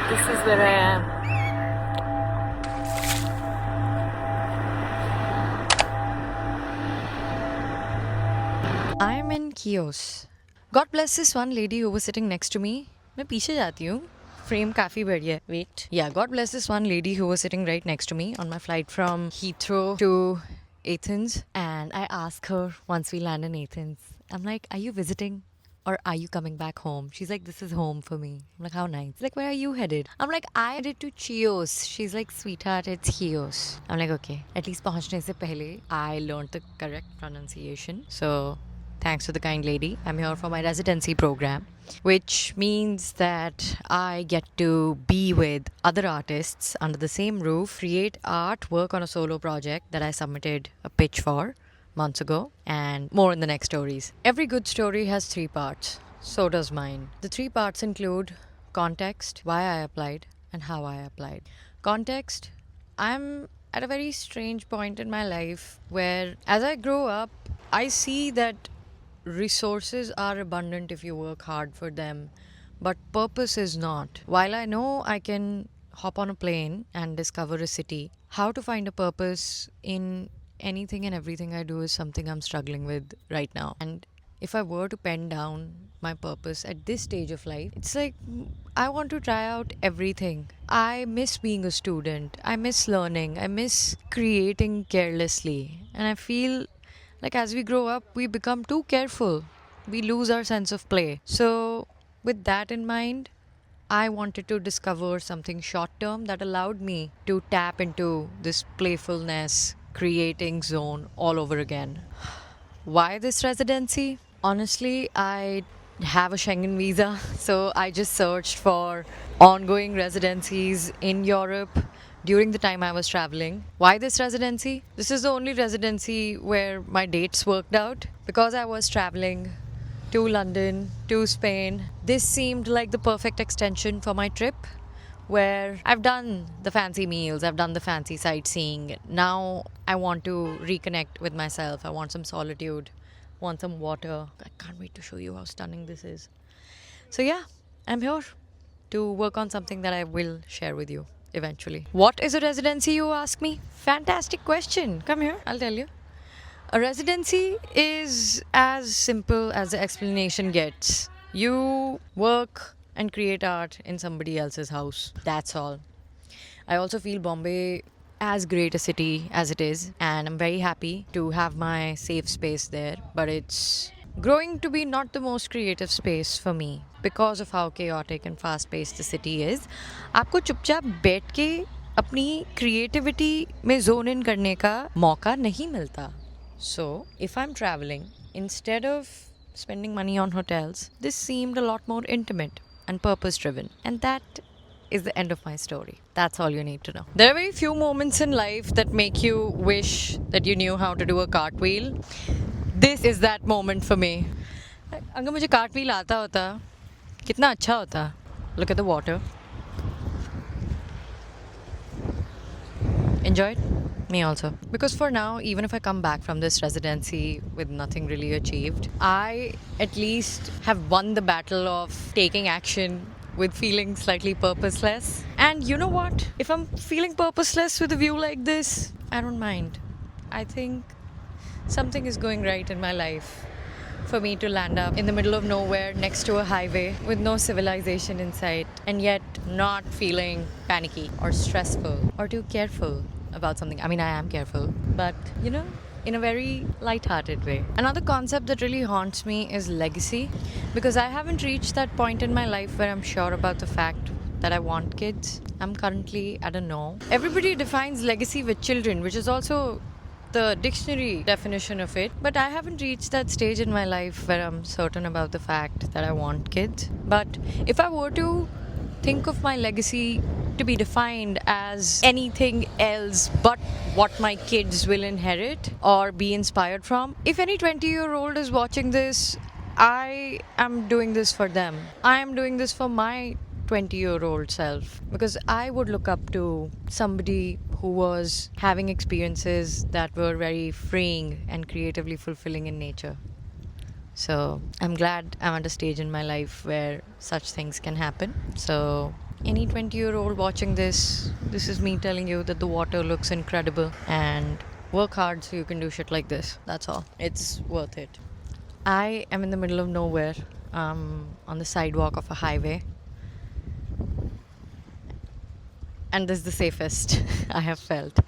This is where I am. I'm in Chios. God bless this one lady who was sitting next to me. मैं पीछे जाती हूँ. Frame काफी बढ़िया है. Wait. Yeah, God bless this one lady who was sitting right next to me on my flight from Heathrow to Athens. And I asked her once we land in Athens, I'm like, are you visiting? Or are you coming back home? She's like, this is home for me. I'm like, how nice. She's like, where are you headed? I'm like, I headed to Chios. She's like, sweetheart, it's Chios. I'm like, okay. At least पहुंचने से पहले I learned the correct pronunciation. So thanks to the kind lady. I'm here for my residency program, which means that I get to be with other artists under the same roof, create art, work on a solo project that I submitted a pitch for months ago, and more in the next stories. Every good story has 3 parts. So does mine. The 3 parts include context, why I applied, and how I applied. Context, I'm at a very strange point in my life where as I grow up, I see that resources are abundant if you work hard for them, but purpose is not. While I know I can hop on a plane and discover a city, how to find a purpose in anything and everything I do is something I'm struggling with right now. And if I were to pen down my purpose at this stage of life, it's like I want to try out everything. I miss being a student. I miss learning. I miss creating carelessly. And I feel like as we grow up, we become too careful. We lose our sense of play. So, with that in mind, I wanted to discover something short term that allowed me to tap into this playfulness, creating zone all over again. Why this residency? Honestly, I have a Schengen visa, so I just searched for ongoing residencies in Europe during the time I was traveling. Why this residency? This is the only residency where my dates worked out because I was traveling to London, to Spain. This seemed like the perfect extension for my trip where I've done the fancy meals, I've done the fancy sightseeing. Now I want to reconnect with myself. I want some solitude, want some water. I can't wait to show you how stunning this is. So, yeah, I'm here to work on something that I will share with you eventually. What is a residency, you ask me? Fantastic question. Come here, I'll tell you. A residency is as simple as the explanation gets. You work and create art in somebody else's house. That's all. I also feel Bombay as great a city as it is, and I'm very happy to have my safe space there. But it's growing to be not the most creative space for me because of how chaotic and fast paced the city is. आपको चुपचाप बैठ के अपनी creativity में zone इन करने का मौका नहीं मिलता. So, if I'm traveling, instead of spending money on hotels, this seemed a lot more intimate and purpose driven. And that is the end of my story. That's all you need to know. There are very few moments in life that make you wish that you knew how to do a cartwheel. This is that moment for me. अगर मुझे cartwheel आता होता कितना अच्छा होता. Look at the water. Enjoyed? Me also. Because for now, even if I come back from this residency with nothing really achieved, I at least have won the battle of taking action with feeling slightly purposeless. And you know what? If I'm feeling purposeless with a view like this, I don't mind. I think something is going right in my life for me to land up in the middle of nowhere next to a highway with no civilization in sight and yet not feeling panicky or stressful or too careful about something. I mean, I am careful, but you know, in a very light-hearted way. Another concept that really haunts me is legacy, because I haven't reached that point in my life where I'm sure about the fact that I want kids. I'm currently at a no. Everybody defines legacy with children, which is also the dictionary definition of it, but I haven't reached that stage in my life where I'm certain about the fact that I want kids. But if I were to think of my legacy to be defined as anything else but what my kids will inherit or be inspired from, if any 20-year-old is watching this, I am doing this for them. I am doing this for my 20-year-old self because I would look up to somebody who was having experiences that were very freeing and creatively fulfilling in nature. So I'm glad I'm at a stage in my life where such things can happen. So Any 20-year-old watching this is me telling you that the water looks incredible and work hard so you can do shit like this. That's all. It's worth it. I am in the middle of nowhere, on the sidewalk of a highway. And this is the safest I have felt.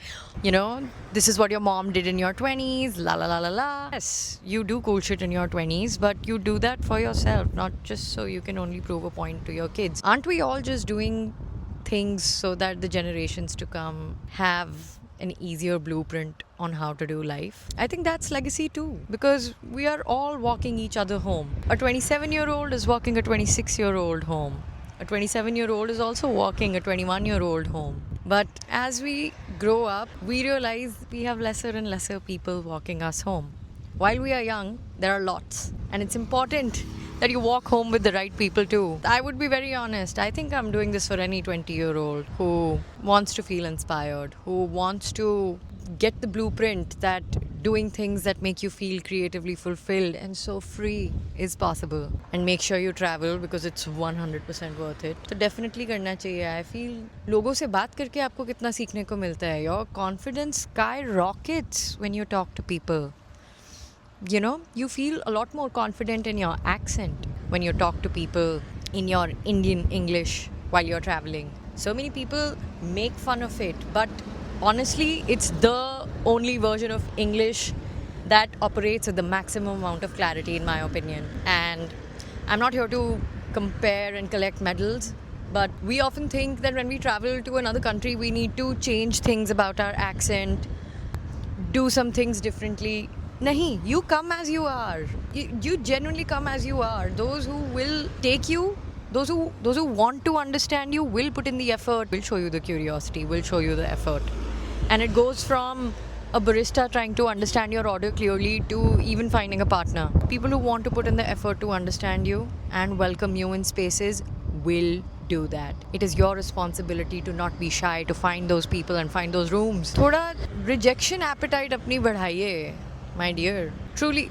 You know, this is what your mom did in your 20s, la la la la la. Yes, you do cool shit in your 20s, but you do that for yourself, not just so you can only prove a point to your kids. Aren't we all just doing things so that the generations to come have an easier blueprint on how to do life? I think that's legacy too, because we are all walking each other home. A 27-year-old is walking a 26-year-old home. A 27-year-old is also walking a 21-year-old home. But as we grow up, we realize we have lesser and lesser people walking us home. While we are young, there are lots. And it's important that you walk home with the right people too. I would be very honest. I think I'm doing this for any 20-year-old who wants to feel inspired, who wants to get the blueprint that doing things that make you feel creatively fulfilled and so free is possible. And make sure you travel because it's 100% worth it. तो definitely करना चाहिए. I feel लोगों से बात करके आपको कितना सीखने को मिलता है. Your confidence skyrockets when you talk to people. You know, you feel a lot more confident in your accent when you talk to people in your Indian English while you're traveling. So many people make fun of it, but honestly, it's the only version of English that operates at the maximum amount of clarity, in my opinion. And I'm not here to compare and collect medals, but we often think that when we travel to another country, we need to change things about our accent, do some things differently. Nahi, you come as you are. You genuinely come as you are. Those who will take you, those who want to understand you will put in the effort, will show you the curiosity, will show you the effort. And it goes from a barista trying to understand your order clearly to even finding a partner. People who want to put in the effort to understand you and welcome you in spaces will do that. It is your responsibility to not be shy, to find those people and find those rooms. थोड़ा rejection appetite अपनी बढ़ाइए, my dear. Truly,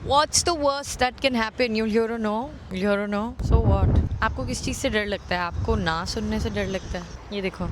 what's the worst that can happen? You'll hear a no. You'll hear a no. So what? आपको किस चीज़ से डर लगता है? आपको ना सुनने से डर लगता है? ये देखो.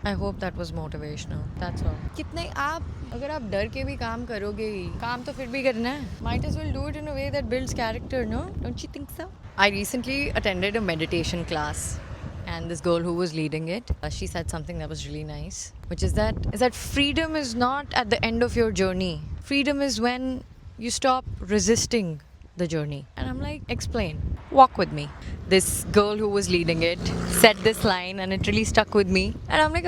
I hope that was motivational. That's all. कितने आप अगर आप डर के भी काम करोगे ही, काम तो फिर भी करना है. Might as well do it in a way that builds character, no? Don't you think so? I recently attended a meditation class, and this girl who was leading it, she said something that was really nice, which is that freedom is not at the end of your journey. Freedom is when you stop resisting the journey. And I'm like, explain. Walk with me. This girl who was leading it said this line and it really stuck with me. And I'm like,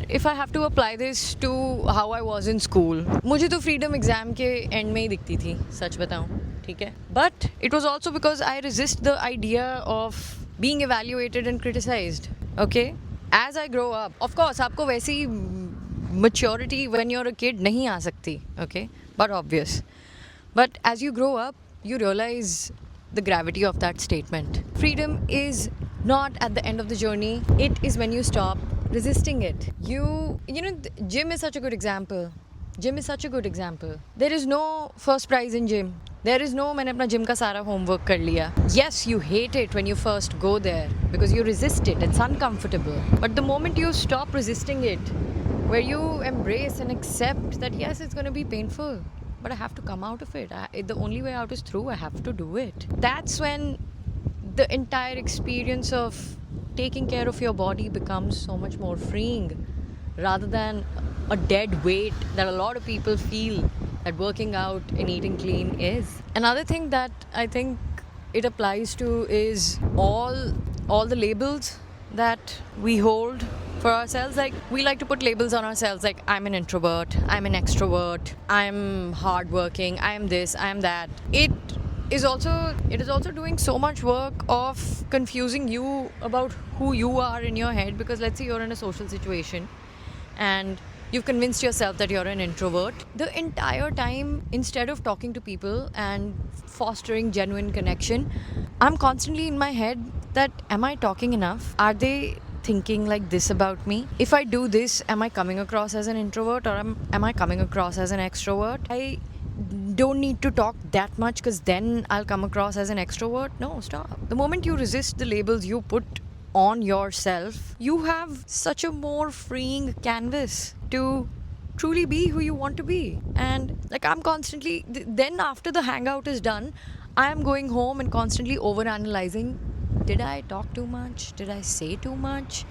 if I have to apply this to how I was in school, मुझे तो freedom exam के end में ही दिखती थी, सच बताऊं, ठीक है? But it was also because I resist the idea of being evaluated and criticized. Okay? As I grow up, of course, आपको वैसी maturity when you're a kid नहीं आ सकती, okay? But obvious. But as you grow up, you realize the gravity of that statement. Freedom is not at the end of the journey. It is when you stop resisting it. You know, gym is such a good example. Gym is such a good example. There is no first prize in gym. There is no मैंने अपना gym का सारा homework कर लिया. Yes, you hate it when you first go there because you resist it. It's uncomfortable. But the moment you stop resisting it, where you embrace and accept that yes, it's going to be painful, but I have to come out of it. The only way out is through. I have to do it. That's when the entire experience of taking care of your body becomes so much more freeing rather than a dead weight that a lot of people feel that working out and eating clean is. Another thing that I think it applies to is all the labels that we hold for ourselves. Like, we like to put labels on ourselves like I'm an introvert, I'm an extrovert, I'm hardworking, I'm this, I'm that. It is also doing so much work of confusing you about who you are in your head, because let's say you're in a social situation and you've convinced yourself that you're an introvert. The entire time, instead of talking to people and fostering genuine connection, I'm constantly in my head that, am I talking enough? Are they thinking like this about me? If I do this, am I coming across as an introvert or am I coming across as an extrovert? I don't need to talk that much because then I'll come across as an extrovert. No, stop. The moment you resist the labels you put on yourself, you have such a more freeing canvas to truly be who you want to be. And like, I'm constantly, then after the hangout is done, I am going home and constantly over analyzing. Did I talk too much? Did I say too much?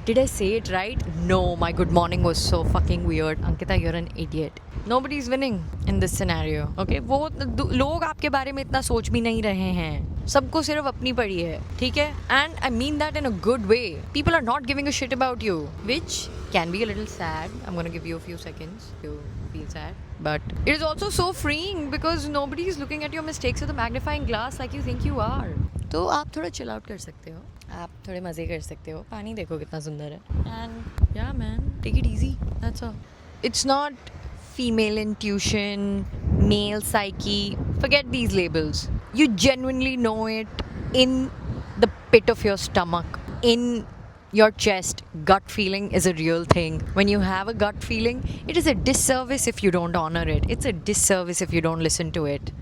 Did I say it right? No, my good morning was so fucking weird. Ankita, you're an idiot. Nobody's winning in this scenario. Okay? वो लोग आपके बारे में इतना सोच भी नहीं रहे हैं. सबको सिर्फ अपनी पड़ी है. ठीक है? And I mean that in a good way. People are not giving a shit about you, which can be a little sad. I'm gonna give you a few seconds to feel sad. But it is also so freeing because nobody is looking at your mistakes with a magnifying glass like you think you are. तो आप थोड़ा chill out कर सकते हो. आप थोड़े मज़े कर सकते हो. पानी देखो कितना सुंदर है. And yeah man, take it easy. That's all. It's not female intuition, male psyche. Forget these labels. You genuinely know it in the pit of your stomach, in your chest. Gut feeling is a real thing. When you have a gut feeling, it is a disservice if you don't honor it. It's a disservice if you don't listen to it.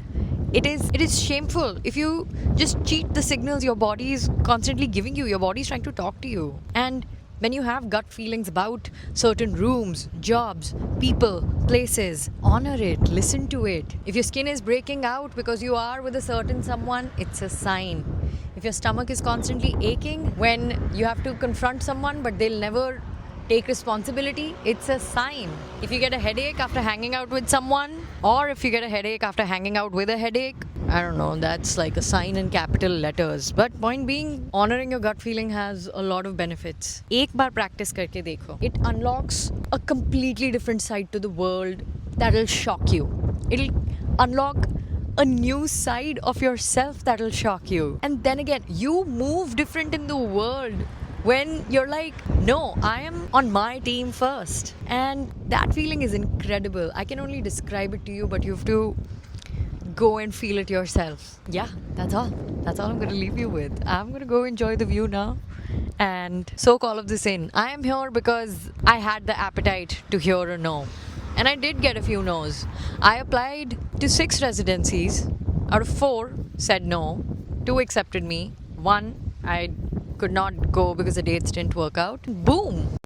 It is shameful if you just cheat the signals your body is constantly giving you. Your body is trying to talk to you. And when you have gut feelings about certain rooms, jobs, people, places, honor it, listen to it. If your skin is breaking out because you are with a certain someone, it's a sign. If your stomach is constantly aching when you have to confront someone but they'll never take responsibility, it's a sign. If you get a headache after hanging out with someone, or if you get a headache after hanging out with a headache, I don't know, that's like a sign in capital letters. But point being, honoring your gut feeling has a lot of benefits. एक बार practice करके देखो. It unlocks a completely different side to the world that'll shock you. It'll unlock a new side of yourself that'll shock you. And then again, you move different in the world when you're like, no, I am on my team first. And that feeling is incredible. I can only describe it to you, but you have to go and feel it yourself. Yeah, that's all. That's all I'm going to leave you with. I'm going to go enjoy the view now and soak all of this in. I am here because I had the appetite to hear a no. And I did get a few no's. I applied to 6 residencies. Out of 4 said no. 2 accepted me. 1 I could not go because the dates didn't work out. Boom!